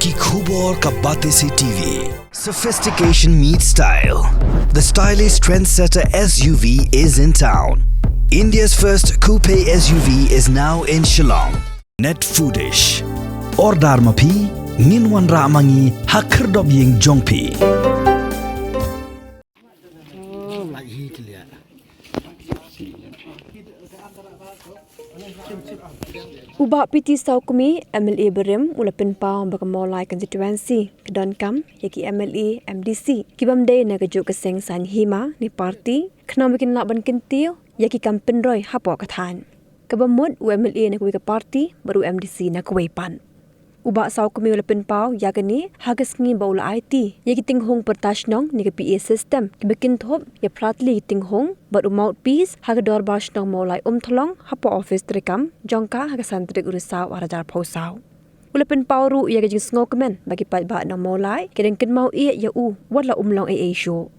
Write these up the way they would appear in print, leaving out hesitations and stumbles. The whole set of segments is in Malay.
Yaki Khubor Ka Bate Se TV. Sophistication meets style. The stylish trendsetter SUV is in town. India's first coupe SUV is now in Shillong. Net Foodish. Ordar mapi, Minwan Ramangi, Hakerdob Ying Jongpi. Ubah PT Saukumi MLA Berim ulapin pau bakamolai konstituensi kedon kam yaki MLA MDC kibam day nagajuk keseng san hima ni parti kena bikin laban kentil yaki kam penroy hapo kathan kabamut MLA nak ke parti baru MDC nak pan ubah Saukumi ulapin pau yakani hagas ngi baula IT yaki tinghong pertashnong ni ke PA system kibikin thop ya pratli tinghong baru mouthpiece haga dorbar shnong molai tholong hapo office trekam jongka haga santrik urusaw arajar phosau ulapin pau ru ya gajing sngokemen bagi pat ba na molai kedeng ken mau ia ya wala umlong AA show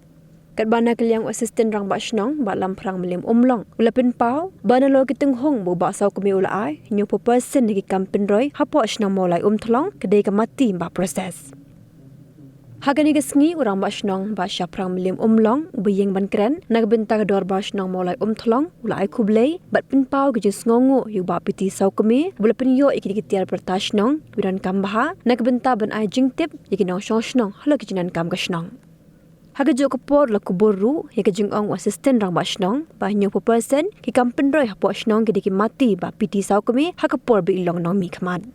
kat bana kelyang assistant rang ba shnong ba lam prang melim umlong ulapin pau bana lo kiting hong bo ba saw kemi ulai nyu po person ni kampen roy hapo shnong molai tholong kedai ka mati ba proses Hagani gesngi urang ba shnong ba syaprang melim umlong ubiyeng ban kren nagbenta ka dor ba shnong molai tholong ulai kublei bat pin pau gejing sngongo yu ba piti saw kemi bulapin yo ikitiar pertashnong wiran kambaha nagbenta ban ai jingtip yikinong shnong halo kijinan kam ka shnong Hagajo kapor la kuboru ya kajing ong assistant rang ba shnong ba nyo po person ki kampen roy hapo shnong ki diki mati ba piti saw kami hakapor bi ilong nong mi khamad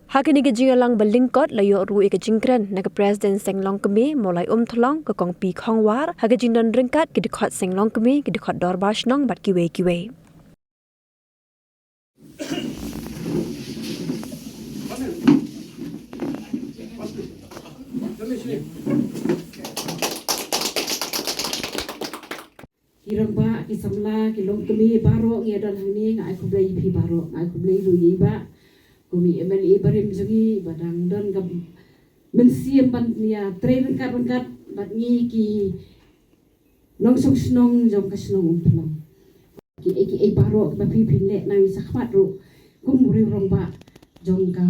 Hagani kajing lang balingkot la yo ru ikajing kren na ka president senglong kami molai tholong ka kong pi khongwar hagajing don ringkat ki dikhot senglong kami ki dikhot dor ba shnong bat kiwe Kiramba kisamla kilong kami baro ngiadan hangni ngai kublai pi baro ngai kublai ru yiba kumi MLA barim jogi badang don gam mensiam ban ya train kat bat ngi ki nong sok snong jom ka snong thlong ki baro ba pi le nang sakhmat ru kum ri rong ba jom ka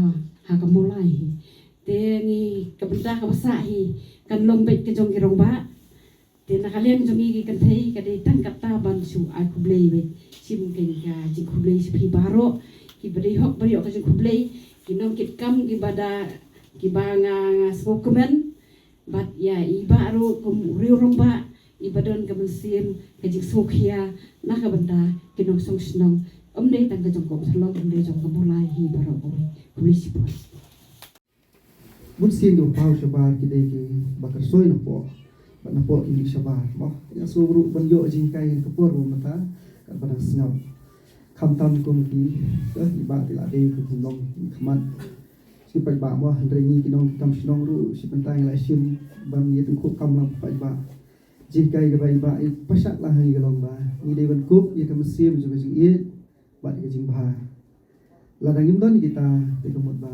ha ka molai te ngi ka benda ka basa hi kan long bet ke jom ki rong ba Te nakalian jongi ki kanthei ka de tan kata ban su ai kublei be sim ken ka ji kublei spi baro ki bari hok ka ji kublei ki nong kit kam ki bada ki banga spokeman bat ya I baro kum riurong ba ibadon ka mesim ka ji sokhia na ka banda ki nong song snong dei tan ka jong ko thlong dei jong ka bolai hi baro kublei spi mun sin do pau shabar ki de ki bakar soi na po Bana po ini shabar mo ya sobru banyo jingkai ke por mata kan pada singap kamtam kum ki iba tila de ku long khaman si pai ba mo ndrengi ki nong kam sinong ru si pentai la sim bam ye tu ku kam lam pai ba jingkai ke bai ba pasak la hai galong ba ni de ban kup ye kam sim ju jing ye ba ke jing ba la dangim don kita te kumot ba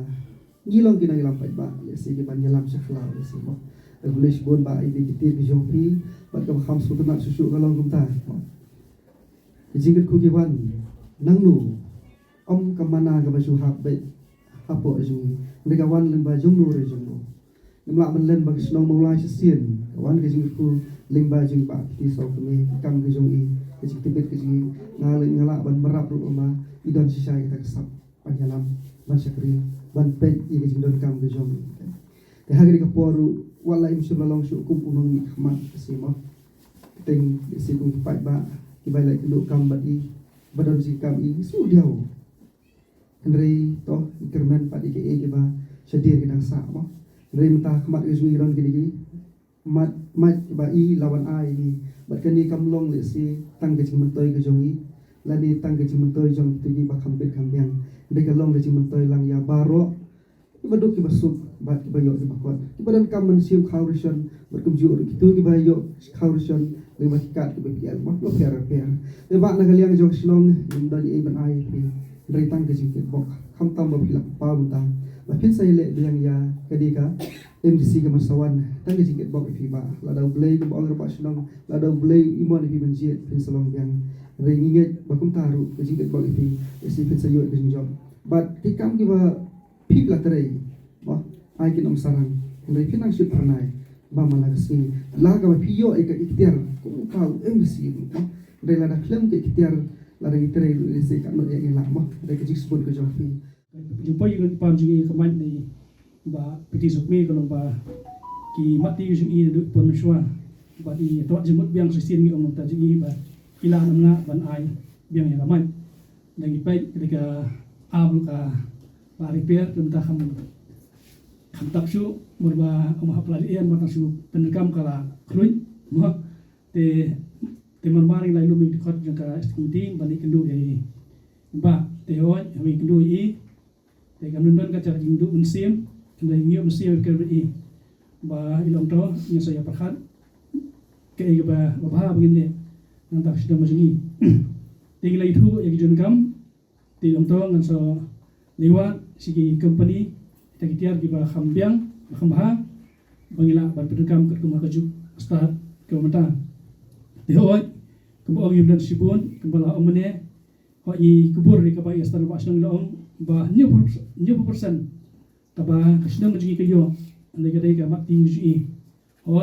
ngilong kinang lam pai ba le si ke ban yelam sakla le si mo English bon ba ini kita bijompi bat kam kham su nak susu kalong kumta jingkat ku giwan nangnu kamana ka basu hab be hapo ju mereka wan lemba jungnu re jungnu nemla man len bag snong mawla sien wan ke jingkat ku lemba jing ba ti so kami kam ke jungi ke jing tibet ke jing ngala ban merap ru ma idon sisai kita kesap panyalam ban sakri ban pe ke jing don kam ke jungi te hagri ka poru wala im sulalong su kum unong mi khmat sima teng si kum pai ba ki bai lai lu kam ba I badon si kam I su diao kendrei to ikermen pa di ke e ba shadir ki dang sa mo rei mta khmat ke zui ron ki mat ba I lawan ai ni bat kani kam long le si tang ke jing mentoi ke jongi lani tang ke jing mentoi jong tu gi ba kham bet kham yang de ka long ke jing mentoi lang ya baro ibaduk ki basuk bat ki bayo ki bakot ki badan kam mensium khaurishan berkumjur gitu ki bayo khaurishan lewat kat ki bagian mah lo per de ba na kaliang jong slong dan I ban ai pi reitang ke jingket bok kham tam ba bilak pa bunta ba pin sai le biang ya kadika MDC ke masawan tang ke jingket bok fi ba la dau blai ko ong ba slong la dau blai imon fi ban jiet pin salong biang reinget ba kum taru ke jingket bok fi si pin sayo ke jingjom bat ki kam ki ba pip la trai ai kin sarang dari pinang shoot pernai ba malagasni laga ba piyo eka ikhtiar ko ka embassy dari lada film ke ikhtiar lada itere lese kan no yang lama dari ke jisbon ke jofi jumpa yung panjungi kamay ni ba piti sukmi kalau ba ki mati yung i pon shwa ba di to jemut biang sistem ni om ta jingi ba ila namna ban ai biang yang ramai lagi baik ketika abul ka ba repair tentang kham tak shu merba umah pelalian mata shu pendekam kala kluin mo te marmaring lai lumi khot jangka skunting balik kendu ai ba te hoy hami kendu i te kam nundon ka cara jingdu mensim lai ngiu mensim ke i ba ilong to yang saya perhat ke ba ba begini nantak sudah majini te lai thu ya gijon kam te ilong to ngan so lewat sigi company tekitiar giba khambiang khamha bangila ban pendekam ke rumah kajuk start ke mata tehoy kebo ngim dan sibun kembala omne ho i kubur ri kaba yastar ba snang laong ba 90% taba kasnang jingi kayo andai kadai ka mati ji ho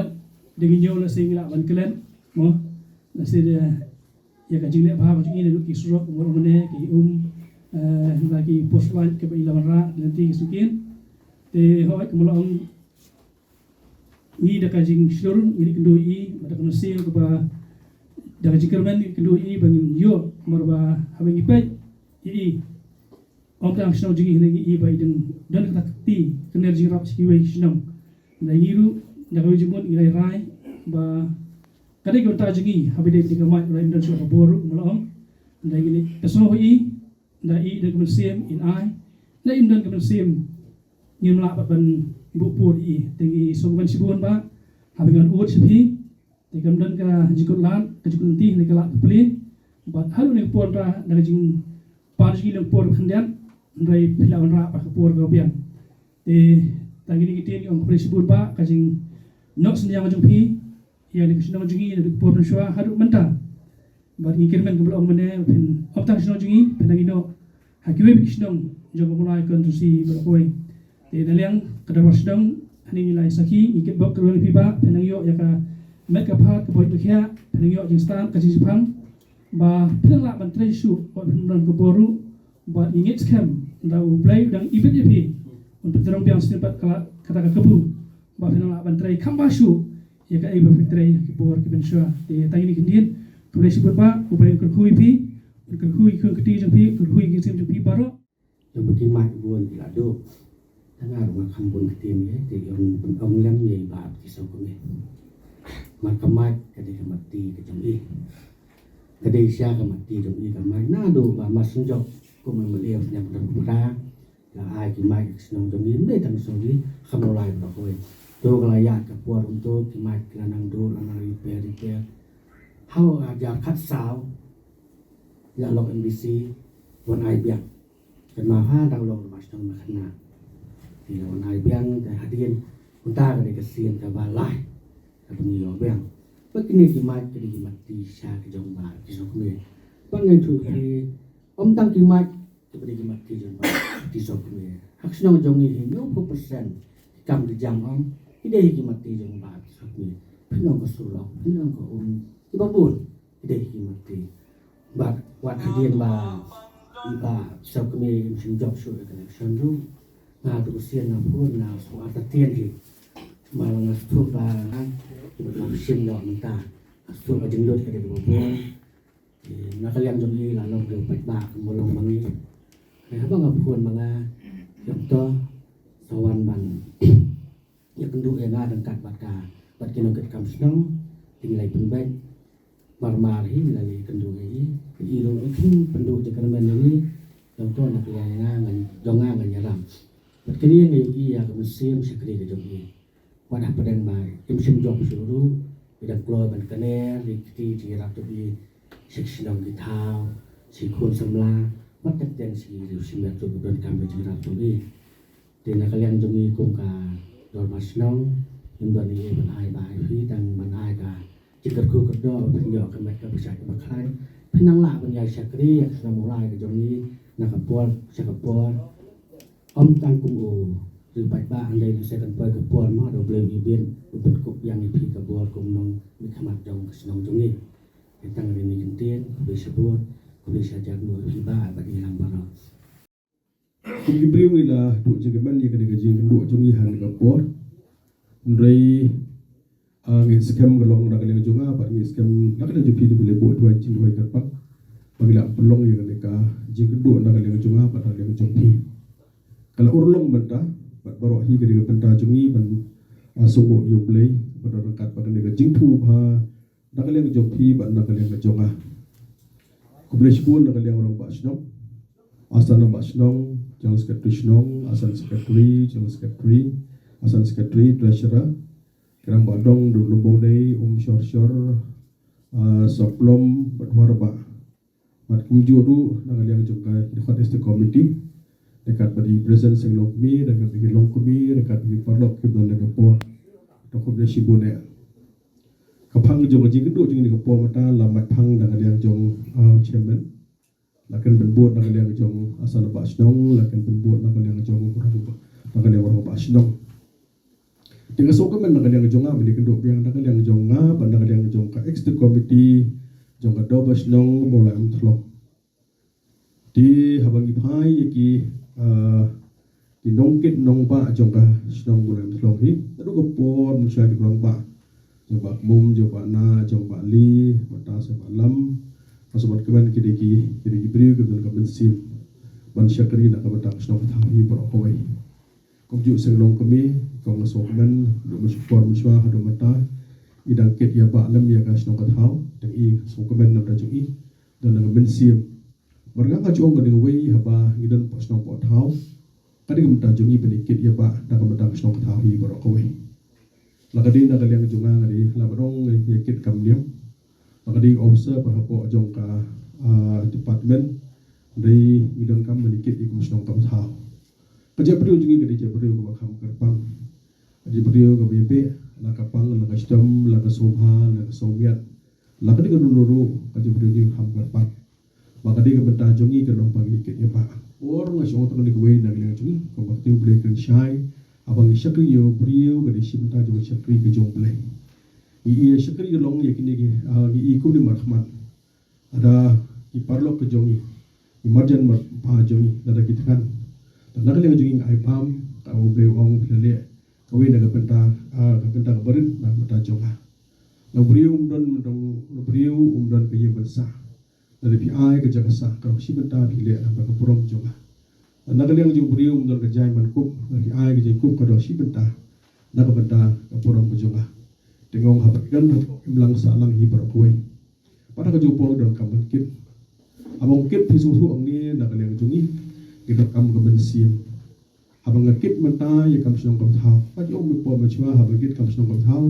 dengan yo la singila ban kelen mo la sida ya ka jingle ba jingi le ki surok mo omne ki lagi postline ke ilamara nanti sukin te hoy kemalaong ni da kajing slur ni kendoi ada kenosil ke ba da kajing kerman kendoi bangin yo marba habeng ipet i om tang snow jingi lagi i ba den dan takti energi rap siwe snow da yiru da ko jimun ilai rai ba kadai ko ta jingi habide di kamai rai dan so boru malaong da gini keso i da i da kemensim in ai da im dan kemensim ngin la ban bu pu i tengi songban sibun ba habingan ut sepi te kam dan ka jikut lan ka jikut ti ne kala pli ba halu ne pon ra da jing par ji le por khandian rai pilawan ra pa por go bian te tangi ni tin on pli sibun ba ka jing nok senjang jung pi ya ni kisno jingi ne por shwa halu menta ba ni kirmen ko ong mene pin optang kisno jingi penangino hakiwe kisno jogo mulai kon tu si berkoi te daliang kadawar sedang hani nilai saki ikit bok kerun piba penang yo ya ka make up hat boy tukhia penang yo jing stan ka sipang ba penang la ban trai su ko penang ko boru ba ingit scam da u play dang ibet ipi untuk terang biang sinipat kala kata ka kebu ba penang la ban trai kamba su ya ka iba trai ki bor ki ben sha te tangi ni kendien tulai sibut ba u play kerkhui pi kerkhui ke keti jang pi kerkhui ki sim jang pi baro yang bikin mak buồn thì là đâu thằng nào mà không buồn cái tiền ấy thì ông lem nhảy bạc thì sao cũng vậy mà cầm mai cái đây cái mặt tì cái trong y cái đây xa cái mặt tì trong y cái mai na đồ và mặt sinh dục của mình mà liều nhập được ra là ai cái mai sinh trong y đây thằng số đi không có lại được rồi tôi cái là cái buồn của tôi cái mai cái năng đồ là năng repair how giờ cắt sao giờ log MBCวันai biang kan maha download macam mana thì làวันai biang tại hadian chúng ta cái kesian cái balai cái pengiyo biang begini kimat cái mati sha cái jong ba cái sok me bangai tu thì om tang kimat cái mati jong ba cái sok me hak senong jong ni 90% kam di jang om ide mati jong ba cái sok me pinong ko sulok pinong ko ibabun ide mati ba wat hadian ba iba sau kami mesti job show connection tu na tu sian na pun na so atatian hi malang tu ba kan iba mesti lo minta tu ba jenglot ke de bo na kalian jom ni la long de pat ba molong mangi hai ba ngap pun manga jom to sawan ban ya kendu ena dengkat batka bat kino ket kam senang tinggal penbaik marmar hi lagi kendu hi iro itu penduk jakan ini contoh nak yang ngan jonga ngan nyaram berkini ni ya kemusim sekali ke jogi wadah pedang mai imsim job suruh bidang kloy ban kene rikti dirap tu bi seksidang gitau sikun semla matak ten si simbet tu don kambe dirap tu bi dina kalian jogi kungka dor masnong indon ni ban ai bai hi dan ban ai ka jikar ku kerdo penyo ke mereka bisa ke bakai penang lah penyai syakri yang sudah mulai ke jongi nak kapol syakapol om tangkum u từ bạch ba anh đây là sẽ cần quay cái buồn mà đầu bèo đi biên bật cục yang đi phi cái buồn cùng nông đi khăm mặt trong cái nông trong này cái tăng lên những tiền bị sập buồn bị sạt chặt nuôi phi ba và đi làm bao giờ cũng cái beliau ni lah duk jaga mandi kada kerja duk jongi han ka por ndai ngi scam galong dak leng jonga ba ngi scam dak leng jupi di boleh buat dua cin dua kerpak bagi la pelong yang mereka jing duk dak leng jonga ba dak leng jompi kalau urlong benta ba baro hi kada benta jongi ban sungo yo play pada dekat pada nega jing thu ba dak leng jompi ba dak leng jonga ko boleh sebut dak leng orang ba snong asana ba snong General Secretary Snong, Asal Secretary, General Secretary, Asal Secretary, Treasurer, Kerang Badong, Lumbong Day, Shor, Soplom, Batwarba, Mat Kumjuru, Nangaliang Jungkai, Dekat Estate Committee, dekat bagi Presiden Seng Lokmi, dekat bagi Longkumi, dekat bagi Parlok Kibdan Negapur, Toko Blesi Bone. Kapang Jung Jing Kedua Jing Negapur Mata, Lamat Pang, Nangaliang Jung Chairman. Lakan penbuat nak liang jong asal bas nong, lakan penbuat nak liang jong nak liang orang bas nong. Dengan sokongan nak liang jong apa ni kenduk yang nak liang jong apa nak liang jong ka executive committee jong ka do bas nong bola amthlok. Di habang ipai ki nongkit nong ba jong ka snong bola amthlok hi. Tadu ko pon musya ki rong ba. Jong ba mum jong ba na jong ba li mata se ba lam. Sobat keman kidiki beriu kebetulan kemen sim ban syakri nak kebetak snong tahi berokoi komju senglong kami kong nasok kemen do mensupport muswa hadu mata idang ket ya ba lam ya ka snong kathau teng i so kemen nam da i dan kemen sim marga ka jong ka wei haba ngidan po snong po thau kadi kemen jong i benikit ya ba nak kebetak snong tahi berokoi lakadi nak liang junga ngadi labadong ya kit kamliam Makadi officer berhapo jong ka department dari midon kam menikit ikum snong kam thau. Kerja beriu jungi kerja beriu ka kam kerpang. Kerja beriu ka bebe la kapang la custom la sobha la soviet. La kadi ka nuru kerja beriu jungi kam kerpang. Makadi ka benta jungi ka long pangikit ya pa. Or nga song tang ni kuwe na liang jungi ka bakti beli kan shai abang syakri yo beriu ka di simta jong syakri ka jong play. Ia syakri gelong yakin lagi ikum ni marhamat ada iparlok ke jongi imarjan pa jongi ada kita kan dan nak lagi jongi ai pam kau boleh ong lele kawin nak penta keberin nak mata jonga na beriu umdan ke ye bersa dari pi ai ke jakasa kau si benta lele nak ke purom jonga dan nak lagi jongi beriu umdan ke jai mankup dari ai ke jai kup kau si benta nak benta ke purom jonga Tengok habakan imlang salang hibar kuai. Pada kejupo dan kaman kit. Abang kit pisusu ang ni nak liang jungi. Kita kam kebensiam. Abang kit menta ya kam senong kam thau. Pagi om lupa macam habang kit kam senong kam thau.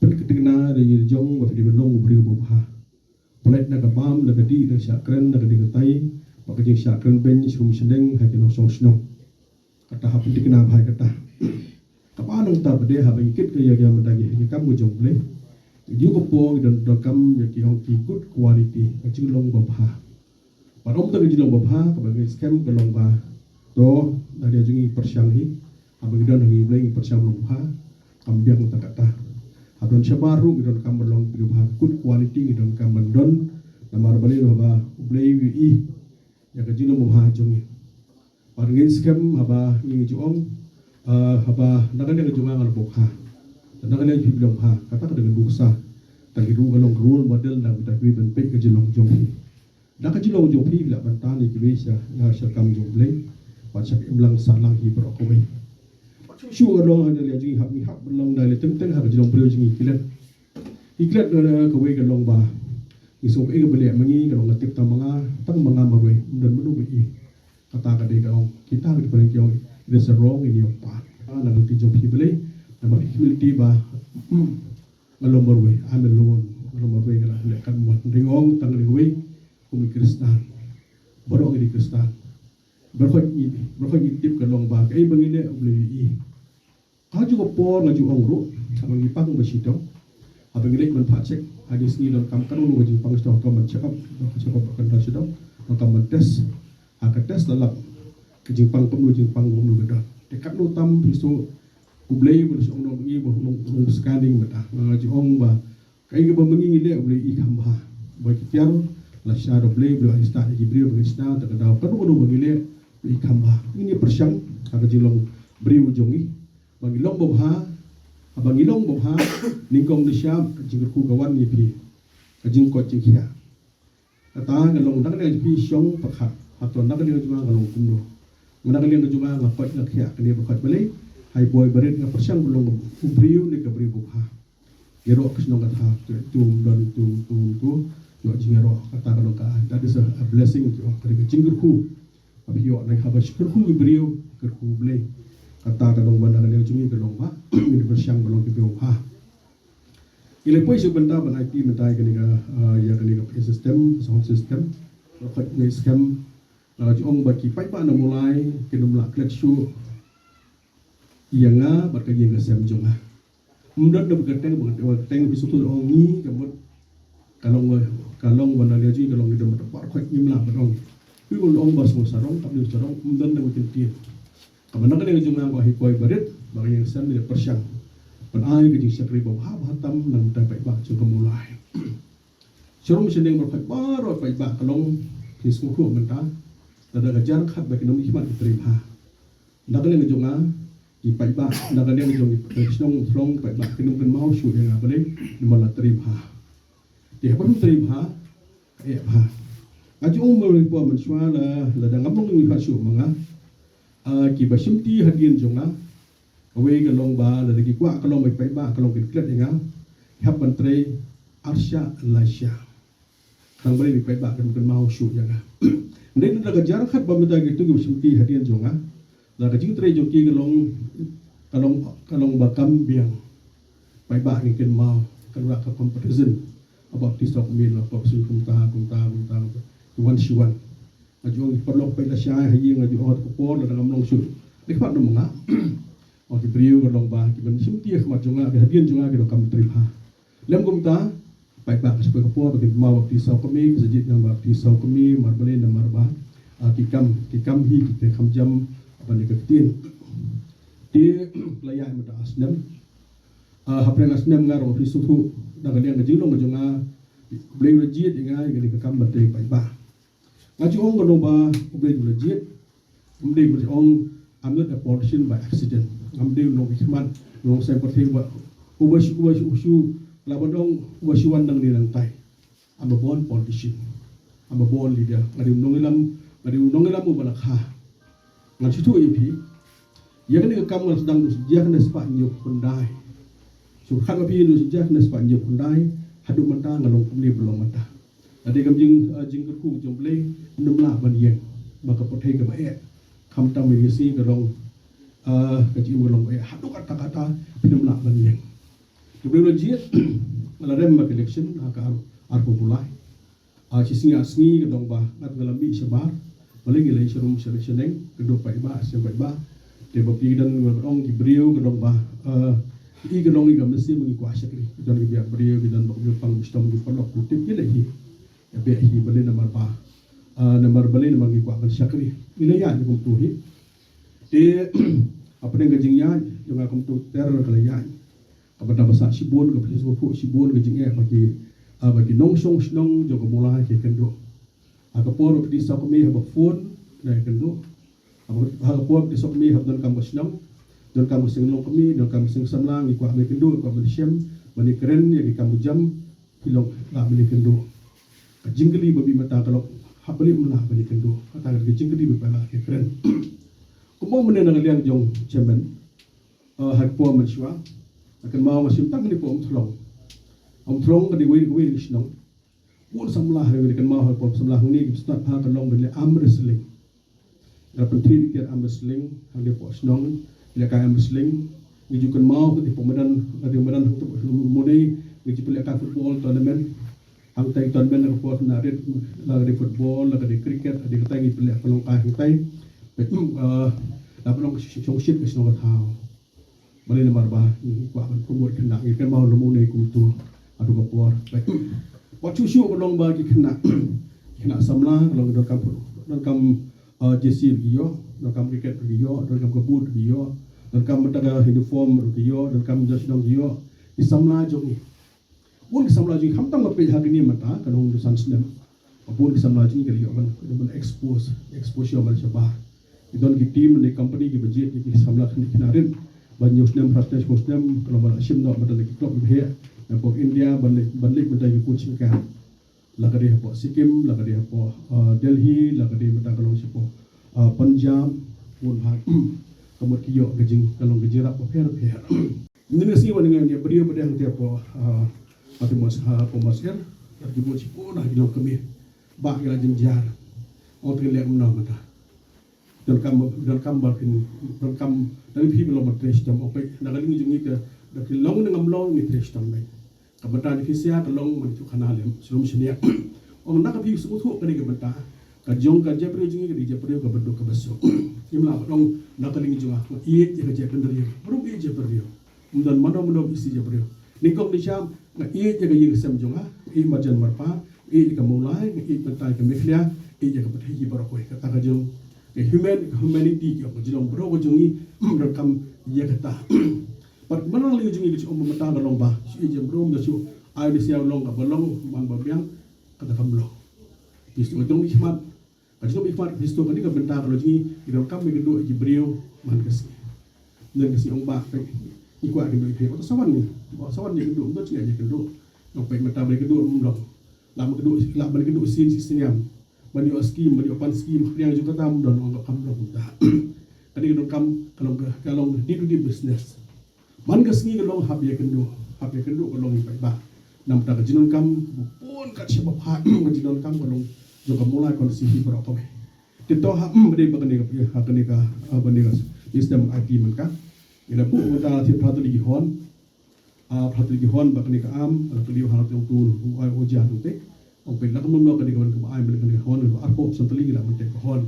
Pen ketingna dari jong waktu di benong beri bubha. Pelat nak bam nak di nak syakren nak di ketai. Maka jeng syakren bench rum sedeng hakin osong senong. Kata hap dikena bahai kata. Kapan ang tab dia habang kit ke yang mendagi kamu jong boleh juga po dan kam yang kiong ki good quality kecil long babha pada om tak kecil long babha kapan scam ke long ba to dari jungi persyanghi habang dan hangi boleh persyang long babha kam biang tak kata habang syabaru dan kam long babha good quality dan kam mendon namar balik babha boleh wi yang kecil long babha jungi pada scam haba ni juong haba nakan yang junga ngal bokha dan nakan yang bilang ha kata dengan buksa tagi ru galong rule model na kita bi ben pe ke jilong jong da ka jilong jong pi la bantani ki besha ya syakam jong blei pacak imlang salang hi pro ko wei shu galong ada le jingi hab ni hab long da le teng ha jilong brio jingi kilat iklat da ka wei galong ba isok e ke bele mangi galong ngatip ta manga tang manga ma wei dan menu bi kata ka de galong kita ke paling kiong there's a wrong in your part. Anak nanti jom hibeli, nama humility bah, ngalom berwe, I'm alone, ngalom berwe kalau lekat buat ringong tang ringwe, kumi Kristan, baru orang di Kristan, berkoi intip kalong bah, kaya begini boleh i. Kau juga por ngaju ongru, abang ipang bersito, abang ilek menpacek, hadis ni dalam kamkan ulu ngaju ipang sedang kau mencakap akan sedang, kau tes, akan tes dalam. Kejipang pemulu jipang gomlu gedang. dekat no tam pisu kublai boleh song no ngi bo long scanning mata ngaji ong ba kai ga ba mengi le boleh ikam ba ba kiar la sha do blai boleh ista ki brio ba ista ta da ka no bagi le ikam ba ini persyang ka jilong brio jongi bagi long bo ha abang ilong bo ha ningkong de syam jing ku gawan ni pi jing ko jing kia kata ngalong dak ne pi syong pakhat atau nak dia juga ngalong kumno nak dia juga ngapat nak kia kini pakhat balai hai boy berit nga persyang belum ubriu ni ka brio bo ha gero kisnong kata tum don tum tu yo jing ero kata kalau ka that is a blessing to ka jing ku abi yo na ka ba syukur ku brio ku blai kata kadang benda kalau cumi belum ha ini persyang belum kita ha ile poi su benda ban IT mentai kini ka ya kini ka system sound system rokat ni scam jong baki pai pa na mulai kinum la klet su ianga bat ka yang ka sem jong ha mudot dom ka teng bisu tu ong ni kamut kalong benda dia ji kalong dom ta par khoi im la batong pi ong bas mo sarong tapi sarong mudon da witin ti kaman nak dia jumlah ko hikoi barit bagi yang sen dia persyang pan ai ke jing sakri ba hatam nang ta pai ba chu mulai churum sending ber baro pai ba kalong kismu ko menta tada gajar khat ba kinum hikmat tri ha nak dia jumlah i pai ba nak dia jumlah snong thlong pai ba kinum kan mau shu yang bale nimala tri ha dia ba tri ha ha aju umur po man shwa la dangam long ni fa shu manga ki basimti hadian jonga awe ga long ba la ki kwa ka long pai ba ka long ki klet nga hab bantre arsha lasha kang bari pai ba kan mau shu ya ga ndai na ga jar khat ba meta ki tu ki basimti hadian jonga la ga jing tre jong ki ga long ba kam biang pai ba ni kan mau kan wa ka comparison about this of me la ko su kum ta one shiwan ajong perlu pai la sha hayi ngaju ot ko por la ngam long su ni khat no manga o ki brio ga long ba ki ban sim ti khmat jonga ga hadian jonga ga kam tri ha lem gum ta pai ba ka su ko por ga ma wa ti sau ko mi ga jit na ba ti sau ko mi mar bale na mar ba ki kam hi ki te kham jam ba ni ka tin ti laya ma ta asnam hapren asnam nga ro fi su thu da ga liang ga jing long ga jonga ble wa jit nga ga ni ka kam ba te pai ba ngaju ong gadong ba ubay legit umde bu ong I'm not a politician by accident amde no bikman no sai perthi ba ubashu labadong ubashuan dang ni nang tai I'm a born politician I'm a born leader ngadi nongilam bu balakha ngan situ ipi ya kan kam ngal sedang dia kan sepak nyuk pendai so khat api lu sejak nas sepak nyuk pendai hadu mata ngalong kumni belum mata ada jing ku jomble numla ban yen maka pothai ka bae kham tam mi si ka long ka ji mo long bae hadu kata pinumla ban yen jomble jiet mala rem ma election ka ar populai ci singa sngi ka dong ba ngat ngalami sabar paling ile serum selection ke do pai ba sem pai ba te ba pi dan ong ki brio ka dong ba i ka dong i ka mesti mengi kuasa kri jon ki biak brio ki dan ba pang stom ki palok kutip ki lehi be hi bale namar bale namar ki kwa ban syakri ilaya ni kum tuhi te apne gajing ya jonga kum tu ter kalaya kapada basa sibon ka phi fu sibon gajing ya bagi nong song snong jo ko mula ke kendo aka por di sa ko me ha phone na kendo aka por di sa ko me ha don kam snong don kam sing long ko me don kam sing samlang ikwa me kendo ko ban shem bani keren ya ki kam jam hilong la me kendo jingli babi mata kalau habli mula bani kendo kata ga jingli babi la ke keren kumo mene na liang jong chairman hat po machwa akan mau masim tang ni po om thlong ka di wei snong pun samlah he kan mau po samlah ni ki start ha kan long bele am wrestling ra pentin ki am wrestling ha de po snong le ka am wrestling ni ju kan mau ki po medan modai ni ji pele ka football tournament ang tay tournament na po na red la di football la di cricket di ka ngi pele ka long ka tay la long song shit ki snong ka thao bale na marba ni kwa ban promote kan ngi kan mau lomo nei kum tu adu ko por what you show long ba ki kena samla long do kam JC yo dan kam cricket yo dan kam kabut yo dan kam mataga uniform yo dan kam jasdong yo isamla jongi pun isamla jongi ham tam ngape hari ni mata kanong dusan snem pun isamla jongi kali yo ban exposure ban syabah idon ki team ni company ki budget ki isamla kinarin ban yusnem prasnes musnem kalau ban asim no mata ki klub he po India ban mata ki coaching ka lagade po Sikkim lagade po Delhi lagade mata kalong sipo Punjab pun hak kamut kiyo gajing kalong gajira po per ini sih wanita dia beri pada yang dia po atau masir lagi buat sipo nah kilong kami bak kira jenjar orang tinggal lihat menang mata dan kam barkin dan kam dari pihak belum terus jam opek nagali jungi ke dari long dengan long ni terus jam baik kebetulan di Asia kalong menuju kanal yang sebelum sini orang nak pergi semua kali kebetulan kajong kerja perlu jungi kerja perlu kebetulan kebesok imla orang nak kali junga iya kerja kendari baru iya kerja perlu dan mana isi kerja perlu nikong di Syam iya kerja yang sem junga iya majan marpa iya kerja mulai iya pentai ke meklia iya kerja pergi barokoi kata kajong humanity yang kajong barokoi jungi rekam iya kata But mana lagi jungi kecil mata galong bah, si jam belum dah su, air di siang long galong man babiang kata kamlo. History itu ikhmat, kajong ikhmat history kani kebentar kalau jungi, kita kami kedua Jibril man kasih, dan kasih orang bah, ikut kedua itu, atau sawan ni kedua, untuk cakap je kedua, nampak mata balik kedua mendong, lama kedua sin senyam, bani skim, bani opan skim, yang juga tam dan orang kamlo muda. Kani kedua kalau di business. Man kasih kalong habia kendo kalong ipai ba nam ta kajinon kam pun kat siapa phat kajinon kam kalong juga mulai kondisi berapa be tito ha bade bagane ka hakane ka bane ka sistem IT man ka ila pu uta ti phat ligi hon bagane ka am tu liu halat yang tu ai oja tu te ong pe la kam lo ka ni ka ai bale ka hon arpo santali la man te ka hon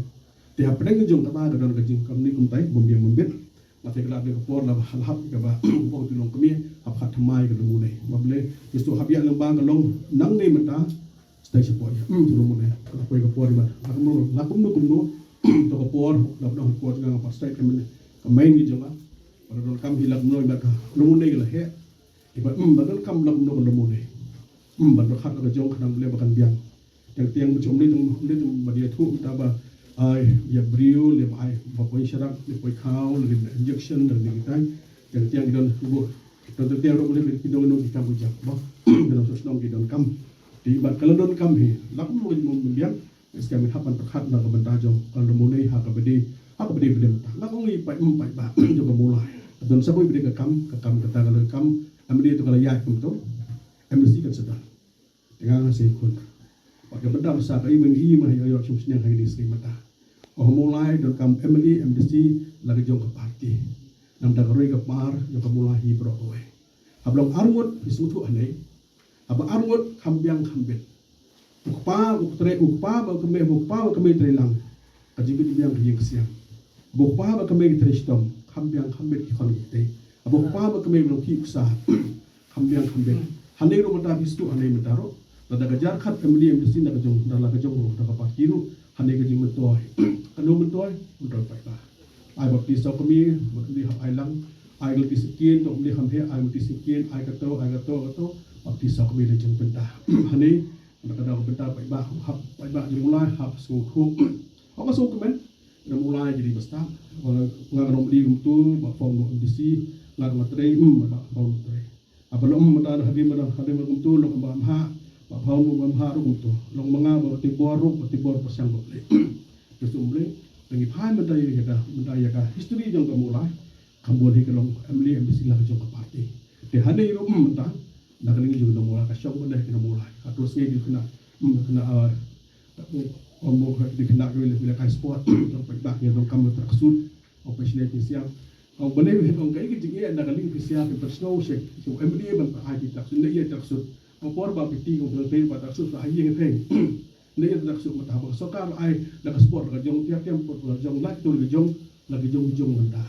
te ha pedang jong kata ka don ka jing kam ni kum tai bombiang membet mati kelab de kapor la halhab ka ba bo tu long kami hab khat mai ka lu nei bable istu hab ya lang bang long nang nei mata stay support ya tu lu nei ka koi kapor ba lakum no to kapor la do kapor nga pa stay ka main gi jama pada dol kam hilak noi ba ka lu nei la he iba badal kam lam no lu nei badal khat ka jong khanam le ba kan biang yang tiang macam ni tum ba dia thu ta ba ai ya brio le ai bapoi syarak le poi khao le injection dan digital yang tiang don bu don tiang ro le kidong no di kampu jak ba dalam sosdong di don kam di bat kalau don kam he lakum mo membiang skam hapan perkhat na kabenta jong kalau mulai ha kabedi bede mata lakum ngi pai ba jo mulai don saboi bede ka kam kata kalau kam amri itu kalau ya kum to mesti kan sedang dengan ngasih kun pakai benda besar kai mengi mah yo sumsnya kai di sri mata mulai dan kam Emily MDC lagi jong ke parti nam da roi ke par jong ke mulai bro we ablong arngut isutu anei aba arngut kambiang kambet ukpa ba keme trelang kajibi biang ke siang ukpa ba keme trestom kambiang kambet ki kon te aba ukpa ba keme lo ki usaha kambiang kambet hanei ro mata bistu anei metaro da gajar khat Emily MDC da jong da la jong da parti ru hanei ke jing metoi anu mentoi untuk pai ba ai bapti so kami bapti hab ai lang ai gel tisekian to mli hamhe ai mti sekian ai kato bapti so kami le jeng penta hani nak ada penta pai ba hab pai ba mulai hab su khu apa su kemen mulai jadi besar ngarom di tu ba form no ndisi ngar matre ba form matre abalom mata hadi tu lo ba ha ba form ba ha ru tu long manga ba tibor pasang ba Kesumble, tengi paham mendaya ka history jong kamulai, kambon hi kelong Emily MDC lah jong parti. Te hade iro menta, nak lingi jong mulai ka syong mendaya kena mulai. Terus ngi kena ombo di kena bila ka sport, jong pai ngi jong kam traksud, operation siang. Au boleh ong kai ki jingi nak lingi siang ke snow shake. So Emily ban pa ai traksud ne ia traksud. Au por ba piti ngom pe ba traksud sa ai ngi peng. Dia tak suka tahu. So kalau ai nak sport, kajong tiap pot, kajong lagi tu lagi jong benda.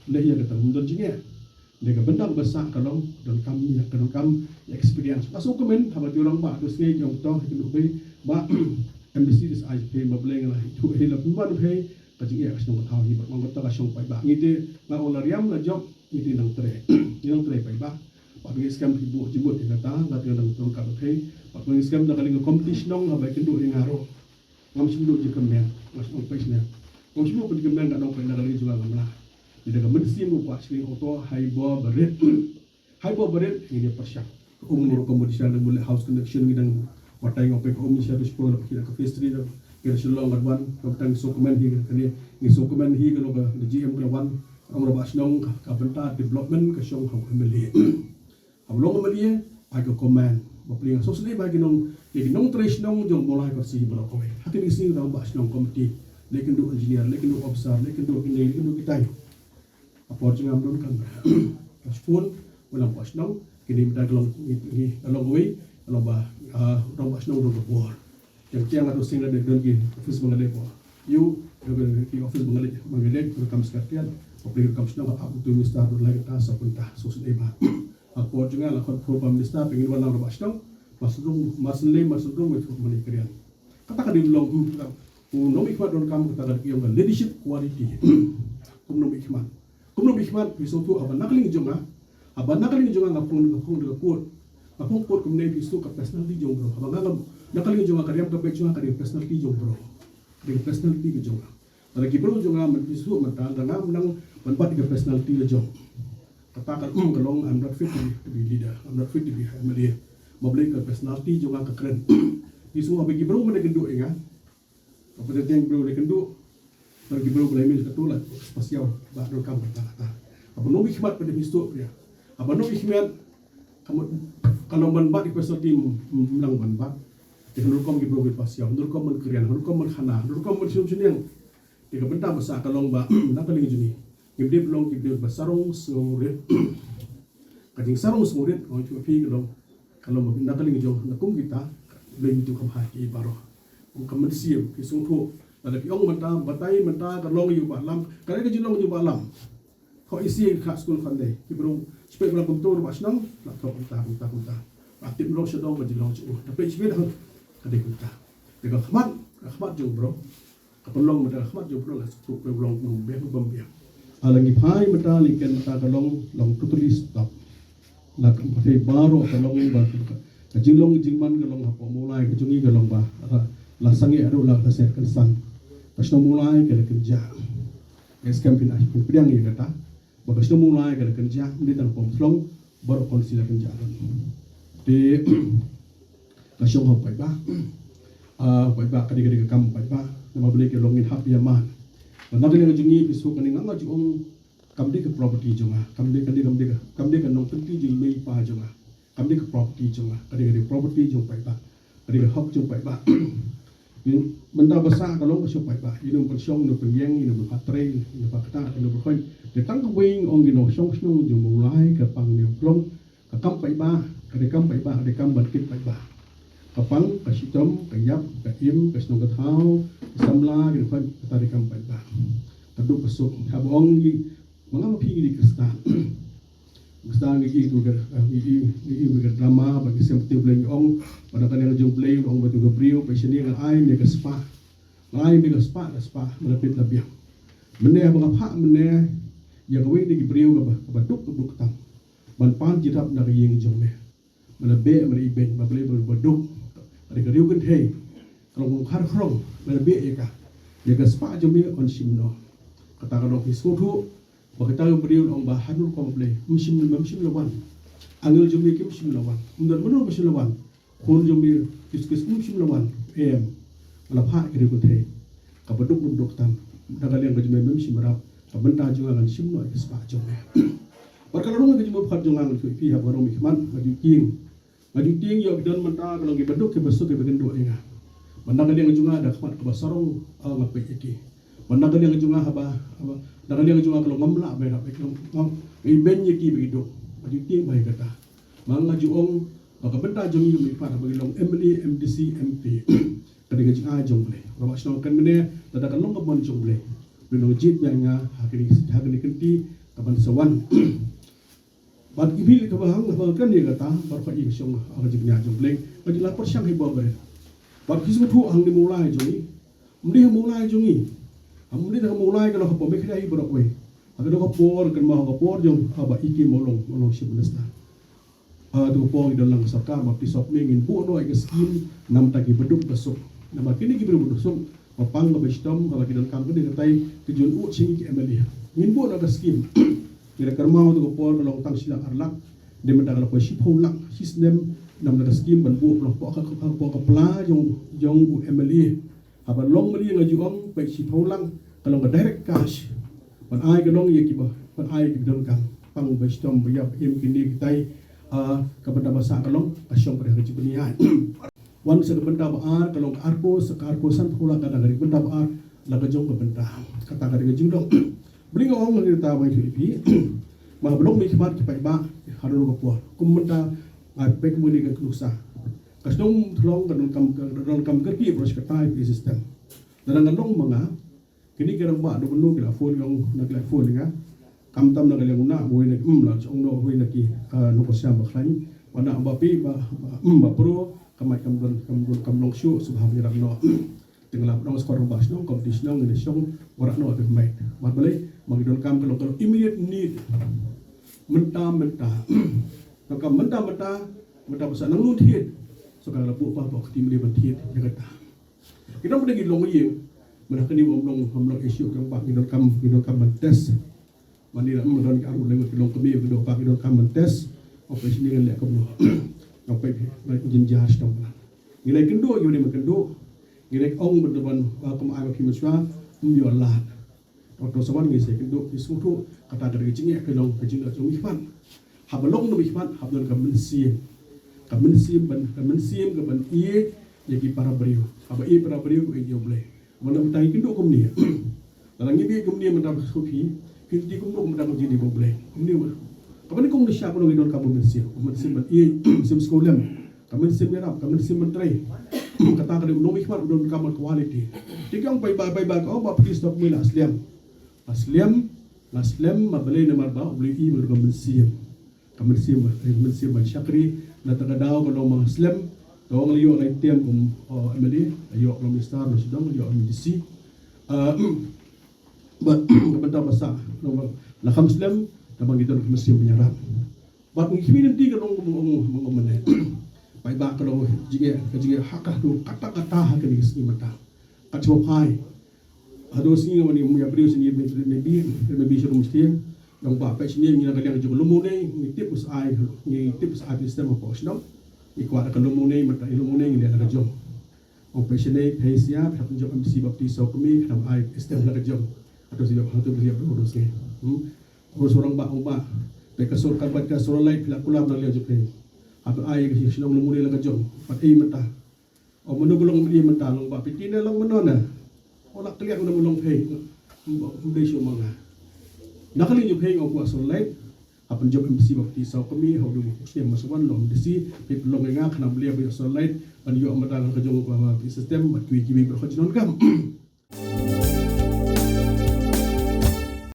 Dia kata mundur jinge. Dia kata benda besar kalau dan kami experience. Masuk komen, habat orang ba, terus ngej jong toh hidup be ba MDC dis ai pe mableng lah. Itu hilap ban pe kaji ia kasih tahu hibat manggota kasih pai bah ngide nggak olariam la job ngide nang tere nang tere pai bah pak bagi scam ibu jibut yang kata nggak tinggal nang turun kalut hei pak bagi scam dah kali kompetisi nong nggak baik kenduk yang ngaro ngam sibuk je kemen ngas nong pai sini ngam sibuk pergi kemen nggak nong pai nang kali juga nggak lah jadi nggak mesti mau pak sini auto haibo berit ini persyak umur komodisi yang boleh house connection ngidang watai ngopi komisi harus pulang kita ke pastry dah kira selong gadwan kapten sokumen hi kani ni sokumen hi kalau ke GM gadwan orang rabas nong ka benta development ke syong hau emeli hablong emeli ai ke komen bapling so sini bagi nong jadi nong trace nong jong mulai ke si bro komen hatin isi orang bas nong komiti lekin do engineer lekin do officer lekin do ini lekin do kita apa jangan don kan phone ulang bas nong kini kita gelong ini gelong oi kalau bah orang bas nong do bor yang tiang atau singa de dongi office mengale po you ke office mengale rekam sekalian publik rekam sudah apa tu minister lagi tas apunta sosial eba apa juga lah kon minister pengen warna robas dong masudung itu menikrian katakan di long nomi khmat don kam katakan yang leadership quality nomi khmat bisu tu apa nakling jonga ngapung de kuat ngapung kuat kemudian bisu ke personality jong bro abang nakali jonga karyam kapek jonga kari personality jong bro kari personality ke jonga tara gibro jonga bisu mata ngam nang manpat ke personality ke jong katakan kalong I'm not fit to be leader I'm not fit to be family moblek ke personality jonga ke keren bisu abe gibro mana genduk inga apa tentang bro le genduk tara gibro boleh min ketulat spasial ba do kam kata apa no hikmat pada bisu ya apa no hikmat kamu kalau manpat di personality menang manpat Nur kom gibro git pasiau, nur kom menkrian, nur kom menkhana, nur kom mensyum-syum tiga benda besar kalong ba nak kali juni. Gibde belong gibde basarong surit. Kajing sarong surit oh itu pi kalau nak kali jong nakum kita lebih itu kam haki baro. Kam mensiam ki sungthu ada pi ong menta batai menta kalong yu balam, kali ke jilong yu balam. Kau isi khas school khande gibro spek belang kumtur basnang nak kau kunta. Aktif belong sedong bajilong cu. Tapi spek kadai kita. Dengan khmat jong bro. Kapelong mata khmat jong bro lah suku pelong bem. Alangi pai mata liken mata kalong long totally stop. La pakai baro kalong ba. Kajilong jingman kalong hapo mulai kejungi kalong ba. La sangi adu la kaset kansan. Pasno mulai kala kerja. Eskem pinah pimpiang ye kata. Bagasno mulai kala kerja di dalam pomslong baru konsila kerja. Di kasyong hop pai ba kadi kam pai ba nama beli ke longin hap yaman nak ni ngajungi bisu kani nganga jong kam di ke property jonga kam di kan nong penti jing mei pa jonga kam di ke property jonga kadi property jong pai ba kadi hop jong pai ba benda besar kalau kasyong pai ba ini persyong no pengyeng ini berpatre ini pakta ini berkhoi datang ke wing ong gino syong jong mulai ke pang ni plong ke kam pai ba kadi kam batkit pai ba kapang kasitom kayap kaim kasnong kathau samla gitu kan tarikam pai ba tadu pesuk habong ni mangapi di kristan ni itu ini drama bagi sempat bleng ong pada kan yang jong bleng ong batu gabriel pasini ngan ai mega spa melapit lebih mene abang apa mene yang gawe di gabriel ka baduk tam ban pan jirap dari yang jong me melabe melibeng babele baduk ada keriu kan hei kalau mengkar krong melabe ya ka spa jong me on simno kata kalau hisotu bakita yung beriun ang bahanul ko mablay msim lawan angel jom mi kim msim lawan undar mano msim lawan kon jom mi kis msim lawan ala pha kiri ko the ka baduk tam dagal yang jom mi msim rap ka benta jong ang sim no spa jom barkalong ga jom phat jong ang pi ha barong mi man maju ting yo don menta kalau gi baduk ke besuk ke begendo inga bandagal yang jong ada khmat ka basarong ngape iki bandagal yang jong haba dalam yang cuma kalau ngamla berak ngam iben yeki begitu maju ting baik kata mangaju ong baka benta jom yumi pada bagi long MLA MDC MP kada gaji ajong boleh rawas no kan mene tada kan long kabon jong boleh bino jit yang hakini kenti kaban sawan bad ibil ka bahang kan dia kata bar fa ik syong aga jignya jong boleh bagi lapor syang hibo bare bad kisu tu hang dimulai jongi mudi mulai jongi Amun ni dah mulai kalau apa mereka dah ibarat we. Agar dok por kan mah por jom aba iki molong ship nesta. Tu por dalam sakar bapti sok mengin bu no ai skim nam taki beduk besok. Nama kini ki beduk besok papang ba bestom kalau kita kam ke katai kejun u singi ki emelia. Min bu no skim. Kira kermau tu por dalam tang sila arlak de menda kalau ship holak sistem nam na skim ban bu no po ka pla jong u emelia. Aba long meli ngajuang baik ship holang kalau nggak direct cash. Pan ai ke dong ye ki ba pan ai ki dong kang pang bestom biap im kini kitai kepada masa kalong asyong pada kerja penian. Wan sa benda baar kalong arko sa arkosan pula kada dari benda baar laga jong ke benda kata kada gajing dong. Bring ong ngi ta mai fi ma blok mi khmat ki pai ba haru ko po kum benda ai pek muni ke klusa. Kasdong thlong kan kam kerki pros ka tai pi system. Dan ngandong mga kini kerang ba do benu kila phone yang nak la phone nga kam tam nak leng na moi nak la chong no hoi nak ki no ko syam bakhlani wana bapi ba pro kamai kam long shu subham ni no tinggal dong skor bas no competition no ni syong warak no te mai mat bale magi don kam kalau immediate need menta no kam menta pasal nang lu thiet so kalau bu pa to tim ni ban thiet ya kata kita boleh gi long ye mana kini omlong isu yang pak gidon kam mentes mani la don ka ulang long kami gidon pak gidon kam mentes operation ni lek kam no ngapai like jinjar stop ngilai kendo yo ni makendo ngilai ong berdeban kam ai ki muswa yo la to sawan ngi se kendo isu tu kata dari jinge ke long ke jinga jong ifan habalong no ifan habdon kam mensim ban ie yaki para beriu aba i para beriu ko yo boleh mana utai kendo kum ni dalam ini kum ni mendapat kopi kini kum no mendapat jadi boleh kum ni kapan kum ni siapa lagi don kamu mensim ban i sim sekolah kamu sim merap kamu sim menteri kata kada no ikhwan don kamu quality tikang bai ko ba pergi stop mila asliam mabelai nomor ba boleh i ber kamu mensim ban syakri la tagadaw ko no muslim Tawang liyo na item kung MLA, liyo ng Ministar na sidang, liyo ng MDC. Kapanta basa, lakam Muslim, namang ito ng Muslim penyarap. Ba't ng kimi nanti ka nung mga manay. Paiba ka nung jige hakah nung kata-kata haka ni kasi mata. Katswapay. Ado singa mani mga beriw sini maybe siya rumustin. Yung bapay sini yung ginagalang yung lumunay, ng tipos ay sistema po siya. Ikuat akan lumunay mata lumunay ngi ada jom operasione pesia tapi jom ambisi bapti so kami nam ai sistem la jom atau siap hatu siap urus ni urus orang ba pe kasur kabat kasur lai pila kulam na liya jupe atau ai ke sinong lumunay la jom pat ai mata o menu belum beli mata long ba pitina long menona ola kliak na mulong pay mbei syo manga nakali jupe o kuasur lai Apan job MDC bapti saw kami how do system masuan lo MDC people long nga kana beliau bi so light an yo amata ka jong ko system bat wi gibi berkhajnon kam